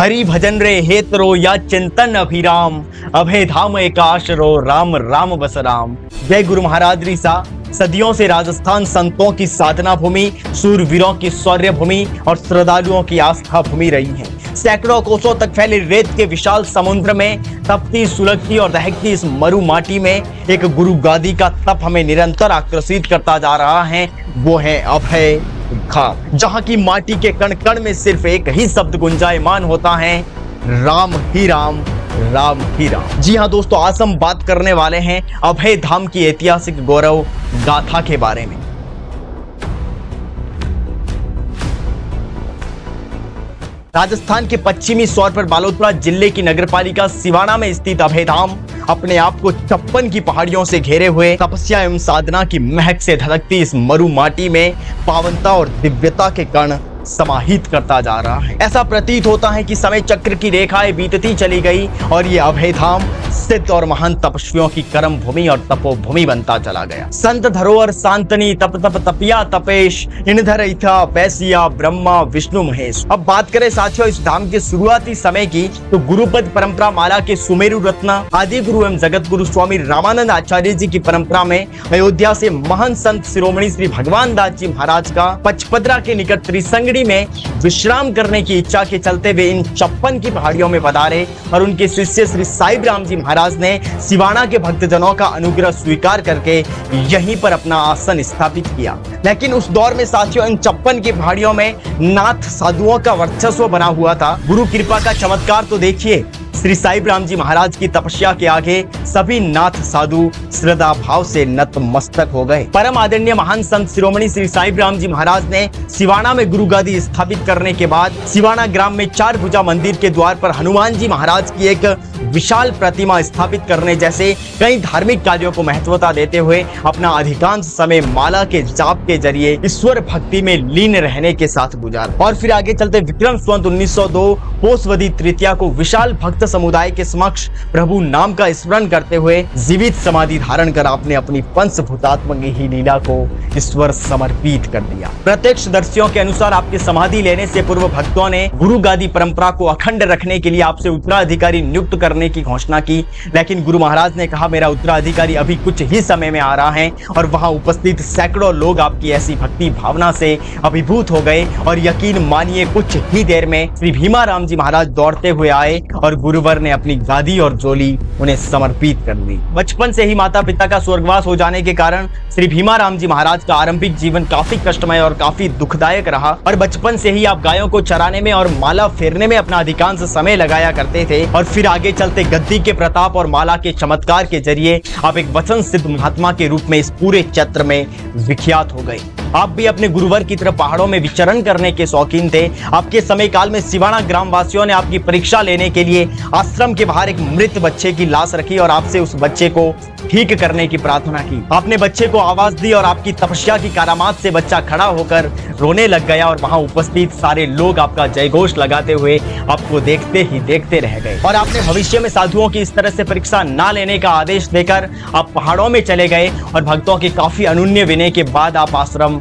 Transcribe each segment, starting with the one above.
हरि भजन रे हेतरो या चिंतन अभिराम, अभय धाम एकाश रो राम राम बस राम। जय गुरु महाराज रीसा सदियों से राजस्थान संतों की साधना भूमि, सूरवीरों की शौर्य भूमि और श्रद्धालुओं की आस्था भूमि रही है। सैकड़ों कोसों तक फैले रेत के विशाल समुद्र में तपती, सुलगती और दहकती इस मरु माटी में एक गुरु गादी का तप हमें निरंतर आकर्षित करता जा रहा है। वो है अभय धाम, जहां की माटी के कण कण में सिर्फ एक ही शब्द गुंजायमान होता है, राम ही राम, राम ही राम। जी हाँ दोस्तों, आज हम बात करने वाले हैं अभय धाम की ऐतिहासिक गौरव गाथा के बारे में। राजस्थान के पश्चिमी छोर पर बालोतरा जिले की नगरपालिका सिवाना में स्थित अभय धाम अपने आप को 56 की पहाड़ियों से घेरे हुए तपस्या एवं साधना की महक से धधकती इस मरु माटी में पावनता और दिव्यता के कण समाहित करता जा रहा है। ऐसा प्रतीत होता है कि समय चक्र की रेखाएं बीतती चली गई और ये अभय धाम सिद्ध और महान तपस्वियों की कर्म भूमि और तपोभूमि बनता चला गया। संत धरोहर सांतनी तप तप तपिया तपेश, इनधर इथा पैसिया ब्रह्मा विष्णु महेश। अब बात करें साथियों इस धाम के शुरुआती समय की, तो गुरुपद परंपरा माला के सुमेरु रत्न आदि गुरु एवं जगत गुरु स्वामी रामानंद आचार्य जी की परंपरा में अयोध्या से महान संत शिरोमणि श्री भगवान दास जी महाराज का पचपदरा के निकट त्रिसंगड़ी में विश्राम करने की इच्छा के चलते वे इन 56 की पहाड़ियों में पधारे और उनके शिष्य श्री साईं राम जी महाराज ने सिवाना के भक्तजनों का अनुग्रह स्वीकार करके यहीं पर अपना आसन स्थापित किया। लेकिन उस दौर में साथियों इन 56 की पहाड़ियों में नाथ साधुओं का वर्चस्व बना हुआ था। गुरु कृपा का चमत्कार तो देखिए, श्री साईं राम जी महाराज की तपस्या के आगे सभी नाथ साधु श्रद्धा भाव से नतमस्तक हो गए। परम आदरणीय महान संत शिरोमणि श्री साईं राम जी महाराज ने सिवाना में गुरु गादी स्थापित करने के बाद सिवाना ग्राम में 4 भुजा मंदिर के द्वार पर हनुमान जी महाराज की एक विशाल प्रतिमा स्थापित करने जैसे कई धार्मिक कार्यों को महत्वता देते हुए अपना अधिकांश समय माला के जाप के जरिए ईश्वर भक्ति में लीन रहने के साथ गुजारा। और फिर आगे चलते विक्रम संवत 1902 पोषवदी तृतीया को विशाल भक्त समुदाय के समक्ष प्रभु नाम का स्मरण करते हुए जीवित समाधि धारण कर आपने अपनी पंचभूतात्मक ही लीला को ईश्वर समर्पित कर दिया। प्रत्यक्षदर्शियों के अनुसार आपके समाधि लेने से पूर्व भक्तों ने गुरु गादी परंपरा को अखंड रखने के लिए आपसे उत्तराधिकारी नियुक्त करने की घोषणा की, लेकिन गुरु महाराज ने कहा मेरा उत्तराधिकारी अभी कुछ ही समय में आ रहा है। और वहां उपस्थित सैकड़ों लोग आपकी ऐसी भक्ति भावना से अभिभूत हो गए और यकीन मानिए कुछ ही देर में श्री भीमाराम जी महाराज दौड़ते हुए आए और गुरुवर ने अपनी गादी और झोली उन्हें समर्पित कर दी। बचपन से ही माता पिता का स्वर्गवास हो जाने के कारण श्री भीमाराम जी महाराज का आरंभिक जीवन काफी कष्टमय और काफी दुखदायक रहा और बचपन से ही आप गायों को चराने में और माला फेरने में अपना अधिकांश समय लगाया करते थे। और फिर आगे चलते गद्दी के प्रताप और माला के चमत्कार के जरिए आप एक वचन सिद्ध महात्मा के रूप में इस पूरे क्षेत्र में विख्यात हो गए। आप भी अपने गुरुवर की तरफ पहाड़ों में विचरण करने के शौकीन थे। आपके समय काल में सिवाना ग्राम वासियों ने आपकी परीक्षा लेने के लिए आश्रम के बाहर एक मृत बच्चे की लाश रखी और आपसे उस बच्चे को ठीक करने की प्रार्थना की। आपने बच्चे को आवाज दी और आपकी तपस्या की करामात से बच्चा खड़ा होकर रोने लग गया और वहां उपस्थित सारे लोग आपका जयघोष लगाते हुए आपको देखते ही देखते रह गए। और आपने भविष्य में साधुओं की इस तरह से परीक्षा ना लेने का आदेश देकर आप पहाड़ों में चले गए और भक्तों के काफी अनुन्य विनय के बाद आप आश्रम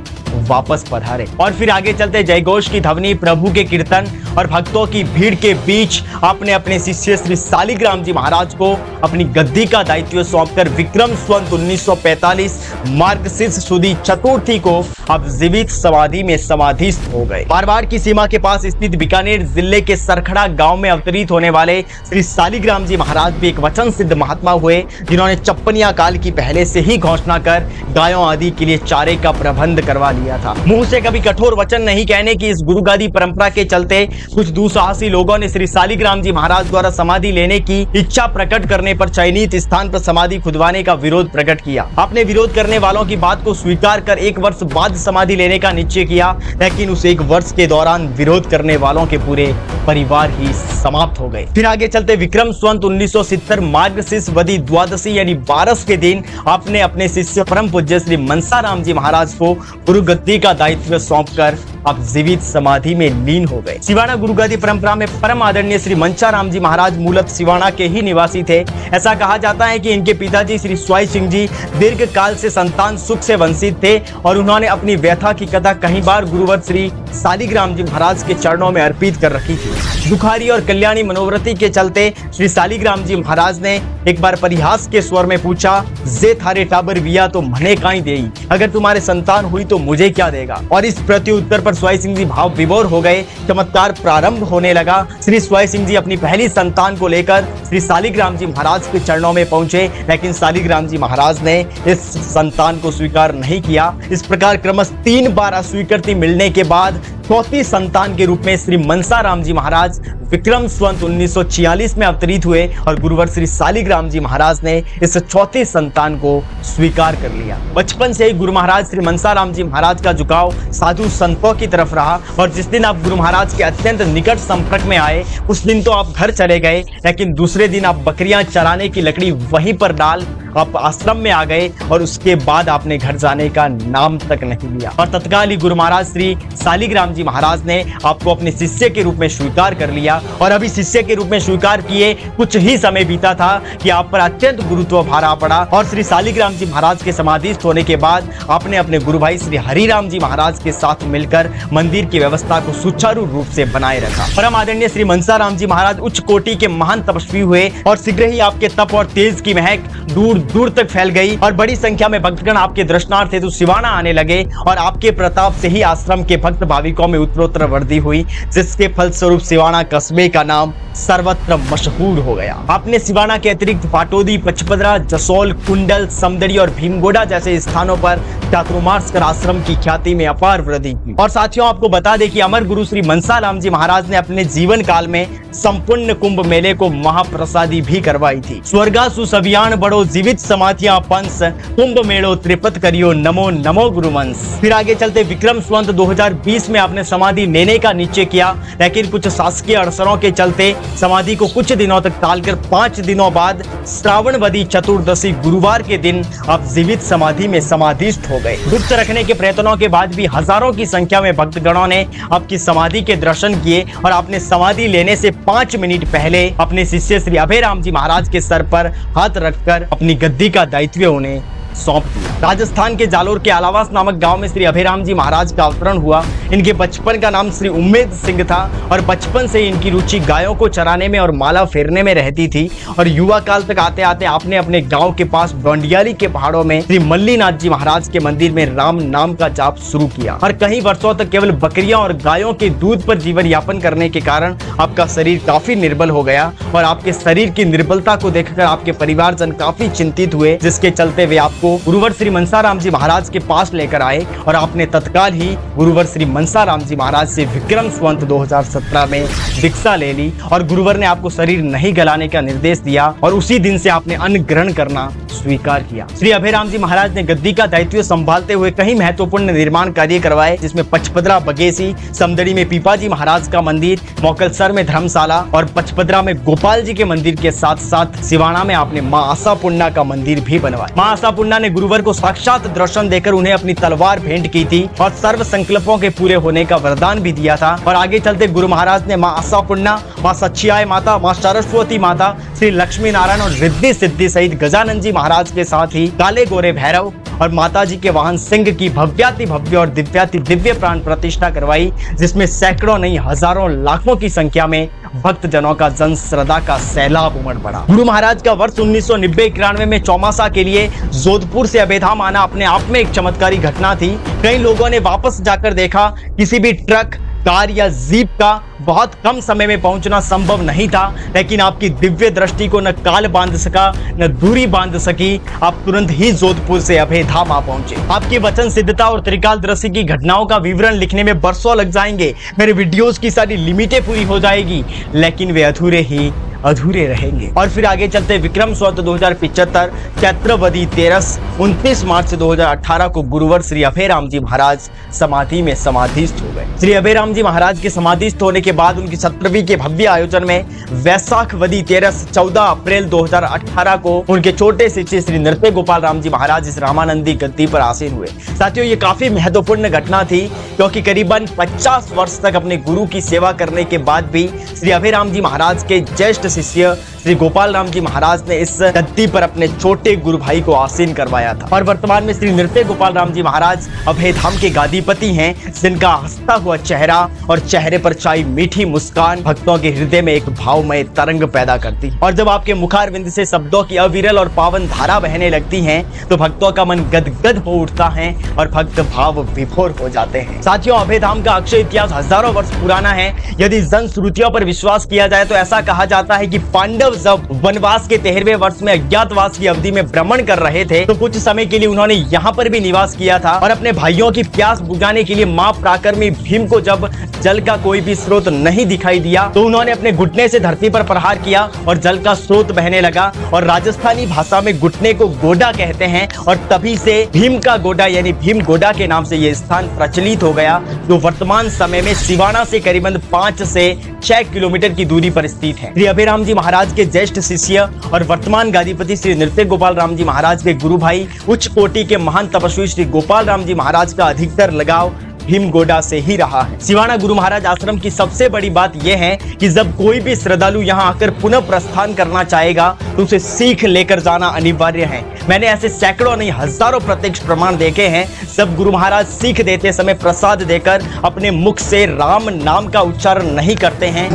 वापस पधारे। और फिर आगे चलते जयघोष की ध्वनि, प्रभु के कीर्तन और भक्तों की भीड़ के बीच आपने अपने शिष्य श्री शालिग्राम जी महाराज को अपनी गद्दी का दायित्व सौंपकर विक्रम संवत 1945 मार्गशीर्ष सुदी चतुर्थी को आप जीवित समाधि में समाधिस्थ हो गए। मारवाड़ की सीमा के पास स्थित बीकानेर जिले के सरखड़ा गांव में अवतरित होने वाले श्री शालिग्राम जी महाराज भी एक वचन सिद्ध महात्मा हुए, जिन्होंने चप्पनिया काल की पहले से ही घोषणा कर गायों आदि के लिए चारे का प्रबंध करवा लिया था। मुंह से कभी कठोर वचन नहीं कहने की इस गुरु गादी परंपरा के चलते कुछ दुसाहसी लोगों ने श्री शालिग्राम जी महाराज द्वारा समाधि लेने की इच्छा प्रकट करने पर चयनित स्थान पर समाधि खुदवाने का विरोध प्रकट किया। आपने विरोध करने वालों की बात को स्वीकार कर 1 वर्ष बाद समाधि लेने का निश्चय किया, लेकिन उस 1 वर्ष के दौरान विरोध करने वालों के पूरे परिवार ही समाप्त हो गए। फिर आगे चलते विक्रम संवत 1970 मार्गशीर्ष वदी द्वादशी यानी 12 के दिन आपने अपने शिष्य परम पूज्य श्री मनसाराम जी महाराज को गुरु गद्दी का दायित्व सौंपकर आप जीवित समाधि में लीन हो गए। सिवाना गुरुगादी परंपरा में परम आदरणीय श्री मनसाराम जी महाराज मूलतः सिवाना के ही निवासी थे। ऐसा कहा जाता है कि इनके पिताजी श्री स्वाई सिंह जी दीर्घ काल से संतान सुख से वंचित थे और उन्होंने अपनी व्यथा की कथा कई बार गुरुवर श्री शालिग्राम जी महाराज के चरणों में अर्पित कर रखी थी। दुखारी और कल्याणी मनोवृत्ति के चलते श्री शालिग्राम जी महाराज ने एक बार परिहास के स्वर में पूछा, जे थारे टाबर विया तो मने काई देई, अगर तुम्हारे संतान हुई तो मुझे क्या देगा। और इस प्रत्युत्तर पर स्वाई सिंह जी भाव विभोर हो गए। चमत्कार प्रारंभ होने लगा। श्री स्वाई सिंह जी अपनी पहली संतान को लेकर श्री शालिग्राम जी महाराज के चरणों में पहुंचे, लेकिन शालिग्राम जी महाराज ने इस संतान को स्वीकार नहीं किया। इस प्रकार क्रमशः 3 बार अस्वीकृति मिलने के बाद चौथी संतान के रूप में श्री मनसाराम जी महाराज विक्रम संवत 1946 में अवतरित हुए और गुरुवर श्री शालिग्राम जी महाराज ने इस चौथी संतान को स्वीकार कर लिया। बचपन से ही गुरु महाराज श्री मनसाराम जी महाराज का झुकाव साधु संतों की तरफ रहा और जिस दिन आप गुरु महाराज के अत्यंत निकट संपर्क में आए उस दिन तो आप घर चले गए, लेकिन दूसरे दिन आप बकरियां चराने की लकड़ी वहीं पर डाल आप आश्रम में आ गए और उसके बाद आपने घर जाने का नाम तक नहीं लिया। और तत्काल ही गुरु महाराज श्री शालिग्राम जी महाराज ने आपको अपने शिष्य के रूप में स्वीकार कर लिया। और अभी शिष्य के रूप में स्वीकार किए कुछ ही समय बीता था कि आप पर अत्यंत गुरुत्व भारा पड़ा और श्री शालिग्राम जी महाराज के समाधिस्थ होने के बाद आपने अपने गुरु भाई श्री हरिराम जी महाराज के साथ मिलकर मंदिर की व्यवस्था को सुचारू रूप से बनाए रखा। परम आदरणीय श्री मनसाराम जी महाराज उच्च कोटि के महान तपस्वी हुए और शीघ्र ही आपके तप और तेज की महक दूर दूर तक फैल गई और बड़ी संख्या में भक्तगण आपके दर्शनार्थ हेतु सिवाना आने लगे और आपके प्रताप से ही आश्रम के भक्त भाविकों में उत्तरोत्तर वृद्धि हुई, जिसके फलस्वरूप सिवाना कस्बे का नाम सर्वत्र मशहूर हो गया। आपने सिवाना के अतिरिक्त पाटोदी, पचपदरा, जसोल, कुंडल, समदड़ी और भीमगोड़ा जैसे स्थानों पर चातुर्मास कर आश्रम की ख्याति में अपार वृद्धि की। और साथियों आपको बता दें कि अमर गुरु श्री मनसाराम जी महाराज ने अपने जीवन काल में संपूर्ण कुंभ मेले को महाप्रसादी भी करवाई थी। स्वर्गासु सवियान बड़ो जीवित समाधियां पंस, कुंभ मेड़ो त्रिपत करियो नमो नमो गुरुवंश। फिर आगे चलते विक्रम संवत 2020 में आपने समाधि लेने का निश्चय किया, लेकिन कुछ शासकीय अड़चनों के चलते समाधि को कुछ दिनों तक टालकर 5 दिनों बाद श्रावणवदी चतुर्दशी गुरुवार के दिन आप जीवित समाधि में समाधिस्थ हो गए। गुप्त रखने के प्रयत्नों के बाद भी हजारों की संख्या में भक्तगणों ने आपकी समाधि के दर्शन किए और आपने समाधि लेने से 5 मिनट पहले अपने शिष्य श्री अभयराम जी महाराज के सर पर हाथ रखकर अपनी गद्दी का दायित्व उन्हें सौंप दिया। राजस्थान के जालोर के आलावास नामक गांव में श्री अभयराम जी महाराज का अवतरण हुआ। इनके बचपन का नाम श्री उम्मेद सिंह था और बचपन से इनकी रुचि गायों को चराने में और माला फेरने में रहती थी और युवा काल तक आते आते आपने अपने गांव के पास डोंडियाली के पहाड़ों में श्री मल्लीनाथ जी महाराज के मंदिर में राम नाम का जाप शुरू किया और कई वर्षों तक केवल बकरियां और गायों के दूध पर जीवन यापन करने के कारण आपका शरीर काफी निर्बल हो गया और आपके शरीर की निर्बलता को देखकर आपके परिवारजन काफी चिंतित हुए, जिसके चलते वे आपको गुरुवर श्री मनसाराम जी महाराज के पास लेकर आए और आपने तत्काल ही गुरुवर श्री मनसाराम जी महाराज से विक्रम संवत 2017 में दीक्षा ले ली और गुरुवर ने आपको शरीर नहीं गलाने का निर्देश दिया और उसी दिन से आपने अन्न ग्रहण करना स्वीकार किया। श्री अभयराम जी महाराज ने गद्दी का दायित्व संभालते हुए कई महत्वपूर्ण निर्माण कार्य करवाए, जिसमें पचपदरा बगेसी, समदड़ी में पीपाजी महाराज का मंदिर, मोकलसर में धर्मशाला और पचपदरा में गोपाल जी के मंदिर के साथ साथ सिवाना में आपने मां आशापुन्ना का मंदिर भी बनवाया। मां आशापुन्ना ने गुरुवर को साक्षात दर्शन देकर उन्हें अपनी तलवार भेंट की थी और सर्व संकल्पों के पूरे होने का वरदान भी दिया था। और आगे चलते गुरु महाराज ने मां आशापुन्ना, मां सच्चियाय माता, मां सरस्वती माता, श्री लक्ष्मी नारायण और रिद्धि सिद्धि सहित गजानन जी महाराज के साथ ही काले गोरे भैरव और माताजी के वाहन सिंह की भव्याति भव्य और दिव्याति दिव्य प्राण प्रतिष्ठा करवाई, जिसमें सैकड़ों नहीं हजारों लाखों की संख्या में भक्त जनों का जन श्रद्धा का सैलाब उमड़ पड़ा। गुरु महाराज का वर्ष 1990-91 में चौमासा के लिए जोधपुर से अभयधाम आना अपने आप में एक चमत्कारी घटना थी। कई लोगों ने वापस जाकर देखा किसी भी ट्रक, कार या जीप का बहुत कम समय में पहुंचना संभव नहीं था, लेकिन आपकी दिव्य दृष्टि को न काल बांध सका न दूरी बांध सकी। आप तुरंत ही जोधपुर से अभयधाम आ पहुंचे। आपकी वचन सिद्धता और त्रिकाल दृष्टि की घटनाओं का विवरण लिखने में बरसों लग जाएंगे। मेरे वीडियोस की सारी लिमिटें पूरी हो जाएगी, लेकिन वे अधूरे ही अधूरे रहेंगे। और फिर आगे चलते विक्रम संवत 2075 चैत्रवदी 13 29 मार्च 2018 को गुरुवर श्री अभयराम जी महाराज समाधि में समाधिस्थ हो गए। श्री अभयराम जी महाराज के समाधिस्थ होने के बाद उनकी 17वीं के भव्य आयोजन में वैशाखवदी 14 अप्रैल 2018 को उनके छोटे शिष्य श्री नृत्य गोपाल राम जी महाराज इस रामानंदी गद्दी पर आसीन हुए। साथियों, ये काफी महत्वपूर्ण घटना थी क्योंकि करीबन 50 वर्ष तक अपने गुरु की सेवा करने के बाद भी श्री अभयराम जी महाराज के ज्येष्ठ शिष्य श्री गोपाल राम जी महाराज ने इस गद्दी पर अपने छोटे गुरु भाई को आसीन करवाया था। और वर्तमान में श्री नृत्य गोपाल राम जी महाराज अभयधाम के गादीपति हैं, जिनका हंसता हुआ चेहरा और चेहरे पर छाई मीठी मुस्कान भक्तों के हृदय में एक भावमय तरंग पैदा करती है। और जब आपके मुखारविंद से शब्दों की अविरल और पावन धारा बहने लगती है तो भक्तों का मन गदगद हो उठता है और भक्त भाव विभोर हो जाते हैं। साथियों, अभयधाम का अक्षय इतिहास हजारों वर्ष पुराना है। यदि जनश्रुतियों पर विश्वास किया जाए तो ऐसा कहा जाता है कि पांडव जब वनवास के 13वें वर्ष में अज्ञातवास की अवधि में भ्रमण कर रहे थे तो कुछ समय के लिए उन्होंने यहाँ पर भी निवास किया था। और अपने भाइयों की प्यास बुझाने के लिए मां पराक्रमी भीम को जब जल का कोई भी स्रोत नहीं दिखाई दिया तो उन्होंने अपने घुटने से धरती पर प्रहार किया और जल का स्रोत बहने लगा। और राजस्थानी भाषा में घुटने को गोडा कहते हैं और तभी से भीम का गोडा यानी भीम गोडा के नाम से यह स्थान प्रचलित हो गया, जो वर्तमान समय में सिवाना से करीबन 5 से 6 किलोमीटर की दूरी पर स्थित है। श्री अभयराम जी महाराज के ज्येष्ठ शिष्य और वर्तमान गादीपति श्री नृत्य गोपाल राम जी महाराज के गुरु भाई उच्च कोटि के महान तपस्वी श्री गोपाल राम जी महाराज का अधिकतर लगाव भीम गोडा से ही रहा है। सिवाना गुरु महाराज आश्रम की सबसे बड़ी बात यह है कि जब कोई भी श्रद्धालु यहाँ आकर पुनः प्रस्थान करना चाहेगा तो उसे सीख लेकर जाना अनिवार्य है। मैंने ऐसे सैकड़ों नहीं हजारों प्रत्यक्ष प्रमाण देखे हैं। जब गुरु महाराज सीख देते समय प्रसाद देकर अपने मुख से राम नाम का उच्चारण नहीं करते हैं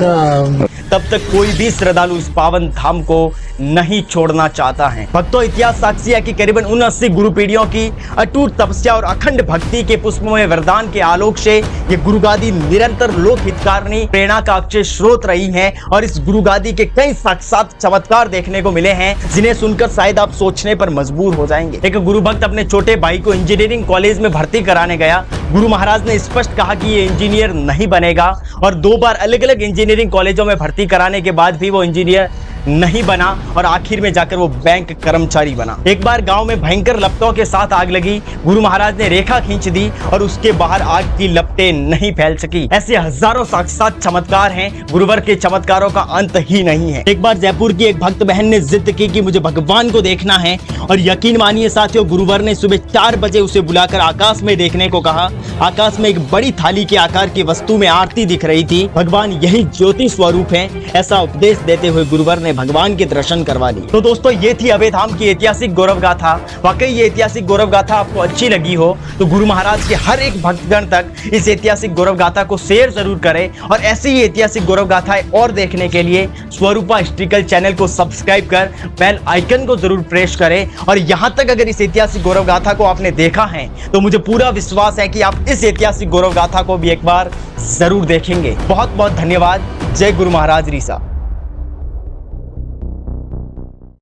तब तक कोई भी श्रद्धालु इस पावन धाम को नहीं छोड़ना चाहता है। भक्तों, इतिहास साक्षी है कि करीबन 79 गुरु पीढ़ियों की अटूट तपस्या और अखंड भक्ति के पुष्पमय वरदान के आलोक से ये गुरुगादी निरंतर लोक हितकारिणी प्रेरणा का अक्षय स्रोत रही है। और इस गुरुगादी के कई साक्षात चमत्कार देखने को मिले हैं जिन्हें सुनकर शायद आप सोचने पर मजबूर हो जाएंगे। एक गुरु भक्त अपने छोटे भाई को इंजीनियरिंग कॉलेज में भर्ती कराने गया। गुरु महाराज ने स्पष्ट कहा कि ये इंजीनियर नहीं बनेगा और 2 बार अलग अलग इंजीनियरिंग कॉलेजों में भर्ती कराने के बाद भी वो इंजीनियर नहीं बना और आखिर में जाकर वो बैंक कर्मचारी बना। एक बार गांव में भयंकर लपटों के साथ आग लगी। गुरु महाराज ने रेखा खींच दी और उसके बाहर आग की लपटें नहीं फैल सकी। ऐसे हजारों साक्षात चमत्कार हैं। गुरुवर के चमत्कारों का अंत ही नहीं है। एक बार जयपुर की एक भक्त बहन ने जिद की कि मुझे भगवान को देखना है और यकीन मानिए साथियों, गुरुवर ने सुबह 4 बजे उसे बुलाकर आकाश में देखने को कहा। आकाश में एक बड़ी थाली के आकार की वस्तु में आरती दिख रही थी। भगवान यही ज्योति स्वरूप है, ऐसा उपदेश देते हुए गुरुवर ने भगवान के दर्शन करवा लिए। तो दोस्तों, ये थी अभयधाम की ऐतिहासिक गौरव गाथा। वाकई ये ऐतिहासिक गौरव गाथा आपको अच्छी लगी हो तो गुरु महाराज के हर एक भक्तगण तक इस ऐतिहासिक गौरव गाथा को शेयर जरूर करें। और ऐसी ही ऐतिहासिक गौरव गाथाएं और देखने के लिए स्वरूपा हिस्ट्रिकल चैनल को सब्सक्राइब कर बेल आइकन को जरूर प्रेस करें। और यहाँ तक अगर इस ऐतिहासिक गौरव गाथा को आपने देखा है तो मुझे पूरा विश्वास है कि आप इस ऐतिहासिक गौरव गाथा को भी एक बार जरूर देखेंगे। बहुत बहुत धन्यवाद। जय गुरु महाराज रीसा।